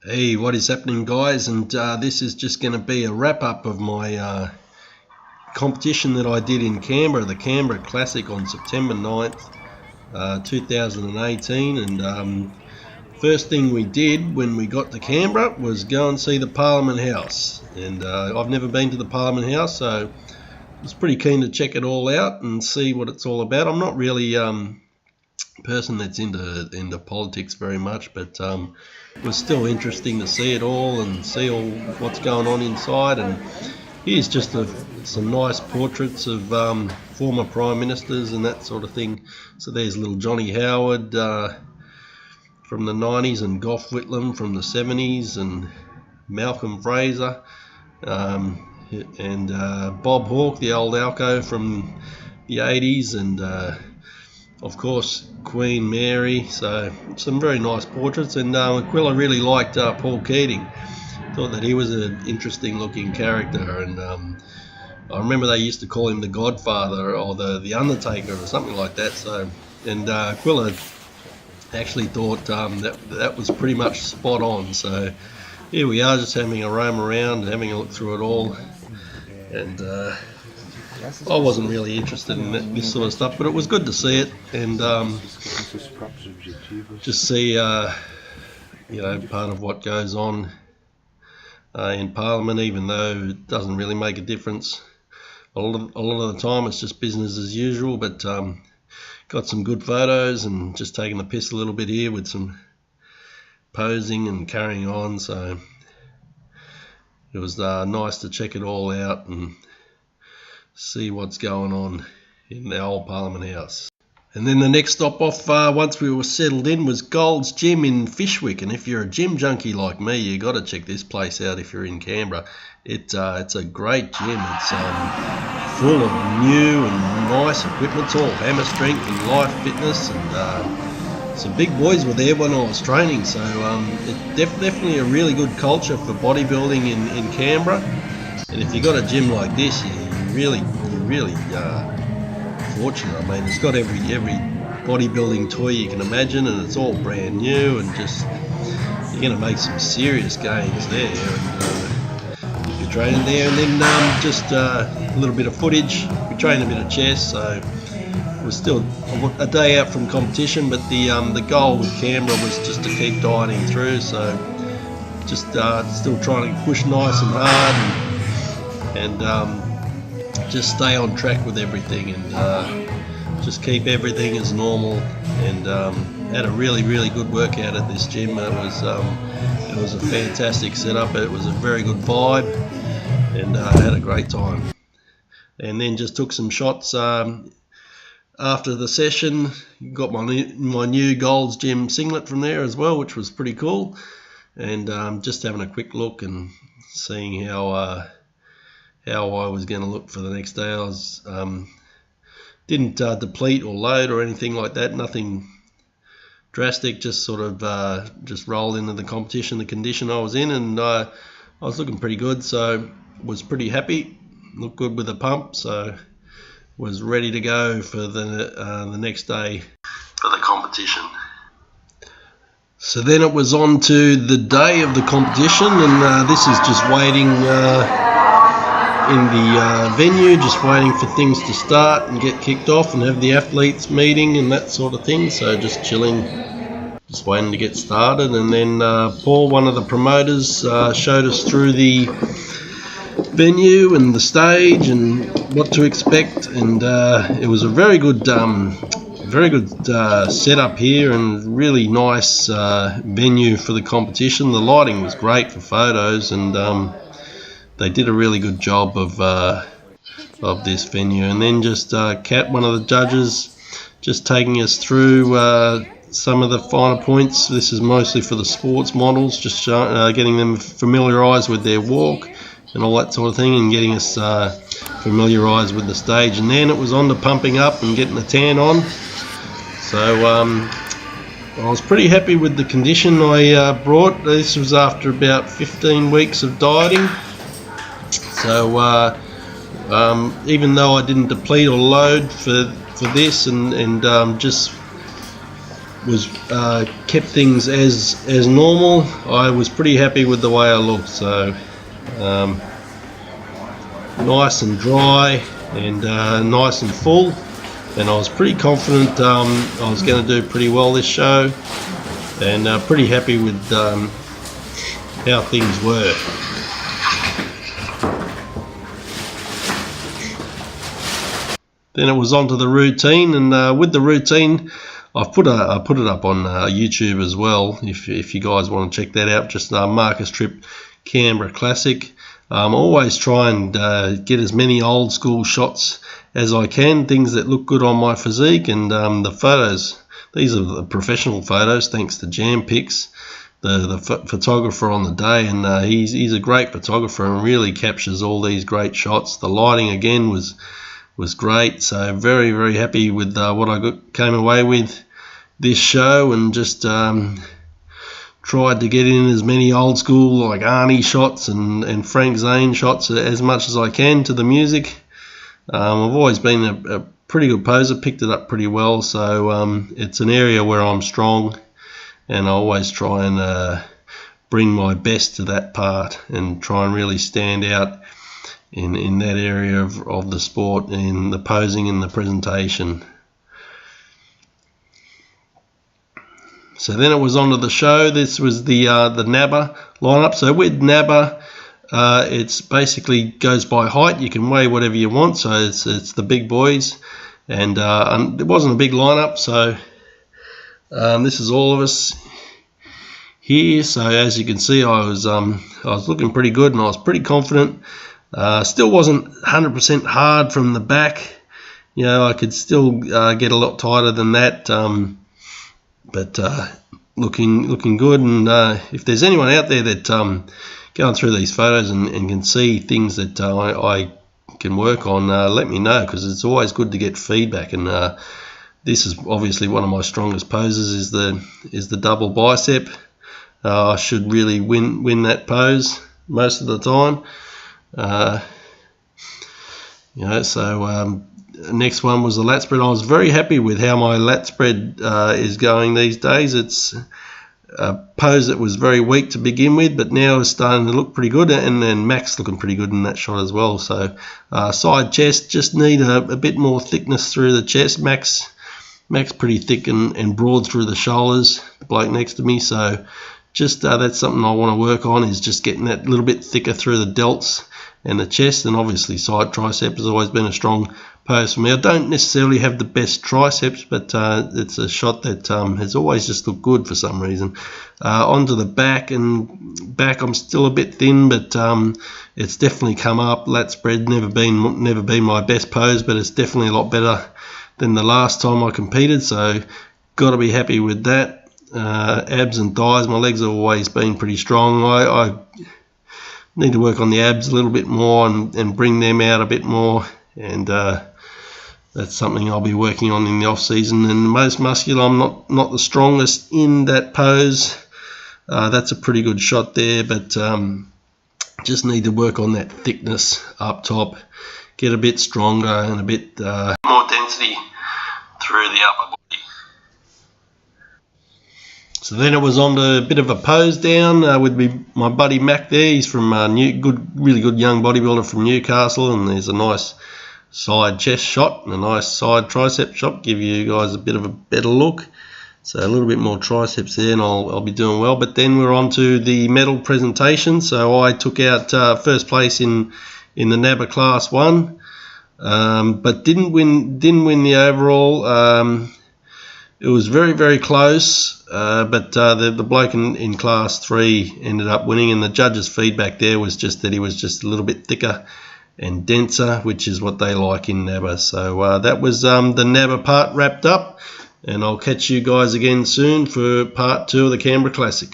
Hey, what is happening, guys? And this is just going to be a wrap-up of my competition that I did in Canberra, the Canberra Classic on September 9th, 2018. And first thing we did when we got to Canberra was go and see the Parliament House. And I've never been to the Parliament House, so I was pretty keen to check it all out and see what it's all about. I'm not really a person that's into politics very much, but it was still interesting to see it all and see all what's going on inside. And here's just some nice portraits of former prime ministers and that sort of thing. So there's little Johnny Howard from the 90s, and Gough Whitlam from the 70s, and Malcolm Fraser, and Bob Hawke, the old Alco from the 80s, and of course Queen Mary. So some very nice portraits. And Aquila really liked Paul Keating. Thought that he was an interesting looking character, and I remember they used to call him the Godfather or the Undertaker or something like that. So, and Aquila actually thought that was pretty much spot on. So here we are, just having a roam around, having a look through it all. And I wasn't really interested in this sort of stuff, but it was good to see it and just see, part of what goes on in Parliament, even though it doesn't really make a difference. A lot of the time it's just business as usual, but got some good photos and just taking the piss a little bit here with some posing and carrying on. So it was nice to check it all out and see what's going on in the old Parliament House. And then the next stop off, once we were settled in, was Gold's Gym in Fyshwick. And if you're a gym junkie like me, you got to check this place out if you're in Canberra. It's a great gym. It's full of new and nice equipment. It's all hammer strength and life fitness, and some big boys were there when I was training. So it's definitely a really good culture for bodybuilding in Canberra. And if you got a gym like this, you're really fortunate. I mean, it's got every bodybuilding toy you can imagine, and it's all brand new, and just you're going to make some serious gains there. And if you're training there, and then just a little bit of footage. We trained a bit of chess, so it was still a day out from competition, but the goal with Canberra was just to keep dieting through. So just still trying to push nice and hard, and just stay on track with everything, and just keep everything as normal. And had a really good workout at this gym. It was a fantastic setup. It was a very good vibe, and I had a great time. And then just took some shots after the session. Got my new Gold's Gym singlet from there as well, which was pretty cool. And just having a quick look and seeing how I was going to look for the next day. I was didn't deplete or load or anything like that, nothing drastic, just sort of just rolled into the competition, the condition I was in, and I was looking pretty good, so was pretty happy, looked good with the pump, so was ready to go for the next day for the competition. So then it was on to the day of the competition, and this is just waiting in the venue, just waiting for things to start and get kicked off and have the athletes meeting and that sort of thing. So just chilling, just waiting to get started. And then Paul, one of the promoters, showed us through the venue and the stage and what to expect. And it was a very good setup here, and really nice venue for the competition. The lighting was great for photos, and they did a really good job of this venue. And then just Kat, one of the judges, just taking us through some of the finer points. This is mostly for the sports models, just getting them familiarised with their walk and all that sort of thing, and getting us familiarised with the stage. And then it was on to pumping up and getting the tan on. So I was pretty happy with the condition I brought. This was after about 15 weeks of dieting. So even though I didn't deplete or load for this, and just was kept things as normal. I was pretty happy with the way I looked. So nice and dry and nice and full, and I was pretty confident I was going to do pretty well this show, and pretty happy with how things were. Then it was on to the routine, and with the routine, I put it up on YouTube as well. If you guys want to check that out, just Marcus Tripp Canberra Classic. Always try and get as many old school shots as I can, things that look good on my physique, and the photos. These are the professional photos, thanks to Jam Pics, the photographer on the day, and he's a great photographer and really captures all these great shots. The lighting again was great, so very, very happy with what I came away with this show, and just tried to get in as many old school like Arnie shots and Frank Zane shots as much as I can to the music. I've always been a pretty good poser, picked it up pretty well, so it's an area where I'm strong, and I always try and bring my best to that part and try and really stand out in that area of the sport, in the posing and the presentation. So then it was on to the show. This was the Nabba lineup. So with Nabba, it's basically goes by height. You can weigh whatever you want. So it's the big boys, and it wasn't a big lineup. So this is all of us here. So as you can see, I was looking pretty good, and I was pretty confident. Still wasn't 100% hard from the back. You know, I could still get a lot tighter than that. But looking good, and if there's anyone out there that going through these photos and can see things that I can work on, let me know, because it's always good to get feedback. And this is obviously one of my strongest poses, is the double bicep. I should really win that pose most of the time. You know, so next one was the lat spread. I was very happy with how my lat spread is going these days. It's a pose that was very weak to begin with, but now is starting to look pretty good, and then Mac's looking pretty good in that shot as well. So side chest, just need a bit more thickness through the chest. Mac's pretty thick and broad through the shoulders, the bloke next to me, so just that's something I want to work on, is just getting that little bit thicker through the delts and the chest. And obviously side tricep has always been a strong pose for me. I don't necessarily have the best triceps, but it's a shot that has always just looked good for some reason. Onto the back, and back I'm still a bit thin, but it's definitely come up. Lat spread never been my best pose, but it's definitely a lot better than the last time I competed, so got to be happy with that. Abs and thighs, my legs have always been pretty strong. I need to work on the abs a little bit more and bring them out a bit more, and that's something I'll be working on in the off season. And most muscular, I'm not the strongest in that pose. That's a pretty good shot there, but just need to work on that thickness up top, get a bit stronger and a bit more density through the upper body. So then it was on to a bit of a pose down with my buddy Mac there. He's from really good young bodybuilder from Newcastle, and there's a nice side chest shot and a nice side tricep shot, give you guys a bit of a better look. So a little bit more triceps there, and I'll be doing well. But then we're on to the medal presentation. So I took out first place in the Nabba Class 1, but didn't win the overall. It was very, very close, but the bloke in Class 3 ended up winning, and the judges' feedback there was just that he was just a little bit thicker and denser, which is what they like in Nabba. So that was the Nabba part wrapped up, and I'll catch you guys again soon for part 2 of the Canberra Classic.